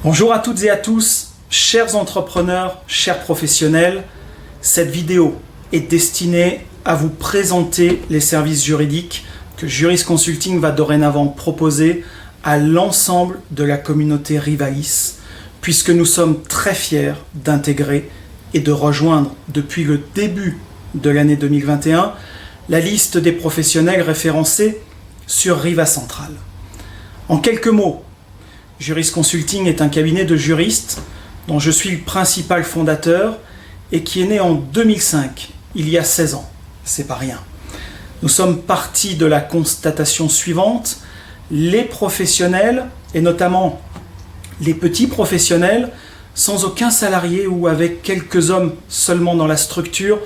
Bonjour à toutes et à tous, chers entrepreneurs, chers professionnels. Cette vidéo est destinée à vous présenter les services juridiques que Juris Consulting va dorénavant proposer à l'ensemble de la communauté Rivalis, puisque nous sommes très fiers d'intégrer et de rejoindre depuis le début de l'année 2021 la liste des professionnels référencés sur Riva Central. En quelques mots, Juris Consulting est un cabinet de juristes dont je suis le principal fondateur et qui est né en 2005, il y a 16 ans. C'est pas rien. Nous sommes partis de la constatation suivante: les professionnels, et notamment les petits professionnels, sans aucun salarié ou avec quelques hommes seulement dans la structure,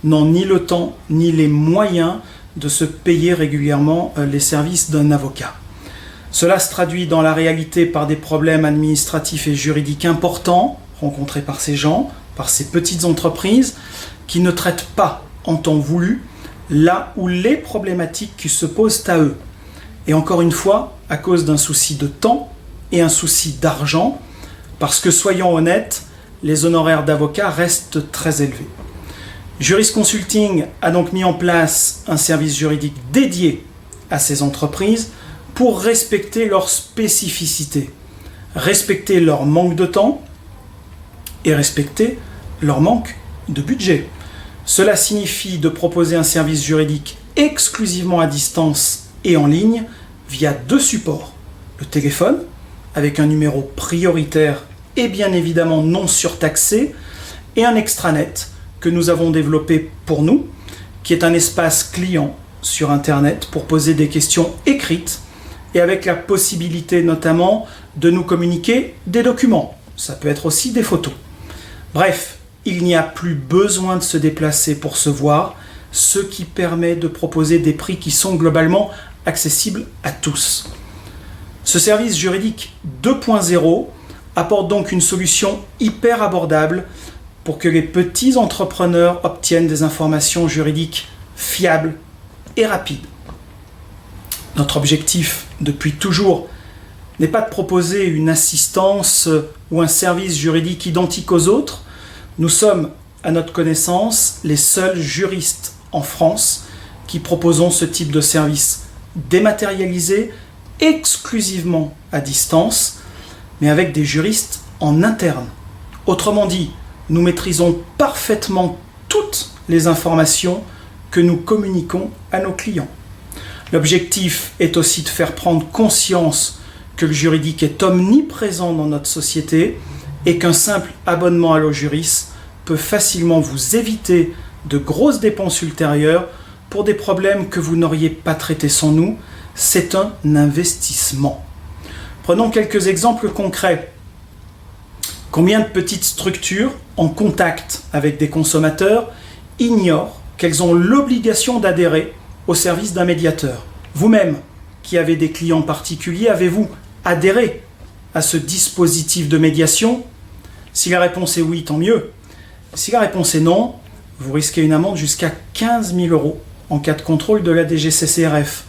n'ont ni le temps ni les moyens de se payer régulièrement les services d'un avocat. Cela se traduit dans la réalité par des problèmes administratifs et juridiques importants rencontrés par ces gens, par ces petites entreprises qui ne traitent pas en temps voulu là où les problématiques qui se posent à eux. Et encore une fois, à cause d'un souci de temps et un souci d'argent, parce que soyons honnêtes, les honoraires d'avocat restent très élevés. Juris Consulting a donc mis en place un service juridique dédié à ces entreprises pour respecter leurs spécificités, respecter leur manque de temps et respecter leur manque de budget. Cela signifie de proposer un service juridique exclusivement à distance et en ligne via deux supports. Le téléphone, avec un numéro prioritaire et bien évidemment non surtaxé, et un extranet que nous avons développé pour nous, qui est un espace client sur Internet pour poser des questions écrites et avec la possibilité notamment de nous communiquer des documents. Ça peut être aussi des photos. Bref, il n'y a plus besoin de se déplacer pour se voir, ce qui permet de proposer des prix qui sont globalement accessibles à tous. Ce service juridique 2.0 apporte donc une solution hyper abordable pour que les petits entrepreneurs obtiennent des informations juridiques fiables et rapides. Notre objectif, depuis toujours, n'est pas de proposer une assistance ou un service juridique identique aux autres. Nous sommes, à notre connaissance, les seuls juristes en France qui proposons ce type de service dématérialisé, exclusivement à distance, mais avec des juristes en interne. Autrement dit, nous maîtrisons parfaitement toutes les informations que nous communiquons à nos clients. L'objectif est aussi de faire prendre conscience que le juridique est omniprésent dans notre société et qu'un simple abonnement à l'Ojuris peut facilement vous éviter de grosses dépenses ultérieures pour des problèmes que vous n'auriez pas traités sans nous. C'est un investissement. Prenons quelques exemples concrets. Combien de petites structures en contact avec des consommateurs ignorent qu'elles ont l'obligation d'adhérer au service d'un médiateur? Vous-même, qui avez des clients particuliers, avez-vous adhéré à ce dispositif de médiation? Si la réponse est oui, tant mieux. Si la réponse est non, vous risquez une amende jusqu'à 15 000 € en cas de contrôle de la DGCCRF.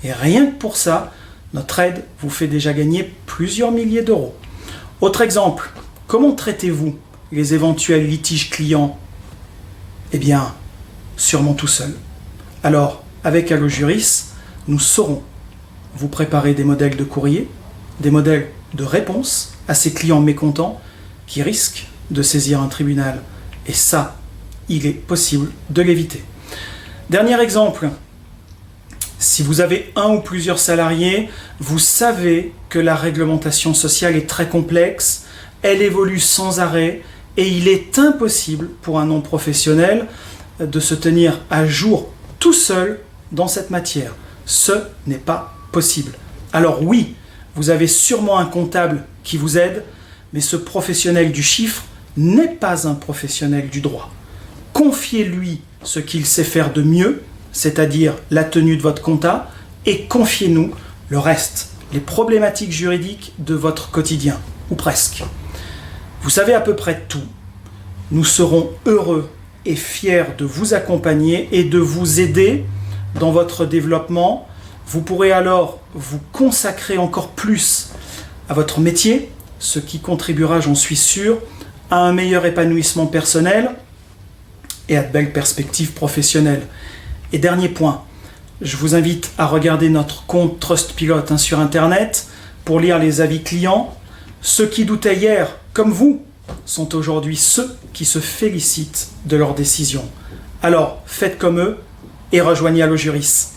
Et rien que pour ça, notre aide vous fait déjà gagner plusieurs milliers d'euros. Autre exemple, comment traitez-vous les éventuels litiges clients? Eh bien, sûrement tout seul. Alors, avec Allojuris, nous saurons vous préparer des modèles de courrier, des modèles de réponse à ces clients mécontents qui risquent de saisir un tribunal. Et ça, il est possible de l'éviter. Dernier exemple, si vous avez un ou plusieurs salariés, vous savez que la réglementation sociale est très complexe, elle évolue sans arrêt et il est impossible pour un non-professionnel de se tenir à jour tout seul dans cette matière. Ce n'est pas possible. Alors oui, vous avez sûrement un comptable qui vous aide, mais ce professionnel du chiffre n'est pas un professionnel du droit. Confiez-lui ce qu'il sait faire de mieux, c'est-à-dire la tenue de votre compta, et confiez-nous le reste, les problématiques juridiques de votre quotidien, ou presque. Vous savez à peu près tout. Nous serons heureux et fiers de vous accompagner et de vous aider dans votre développement. Vous pourrez alors vous consacrer encore plus à votre métier ce qui contribuera, j'en suis sûr, à un meilleur épanouissement personnel et à de belles perspectives professionnelles. Et dernier point, je vous invite à regarder notre compte Trustpilot sur Internet pour lire les avis clients. Ceux qui doutaient hier, comme vous, sont aujourd'hui ceux qui se félicitent de leurs décisions. Alors, faites comme eux et rejoignez Allo Juris.